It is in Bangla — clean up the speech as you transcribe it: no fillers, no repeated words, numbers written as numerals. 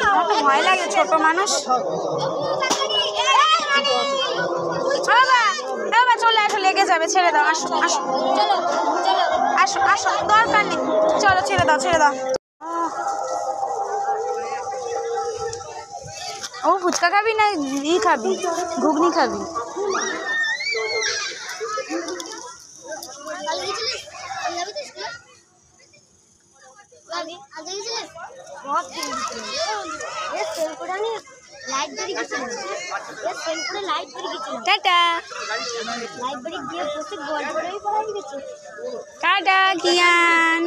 আমার তো ভয় লাগে, ছোট মানুষ। বাবা চলে আসো, লেগে যাবে, ছেড়ে দাও। আসো আসো আসো আসো, দরকার নেই, চলো ছেড়ে দাও ছেড়ে দাও। ও ফুচকা খাবি না ই খাবি, ঘুগনি খাবি? টাটা টাটা কিয়ান।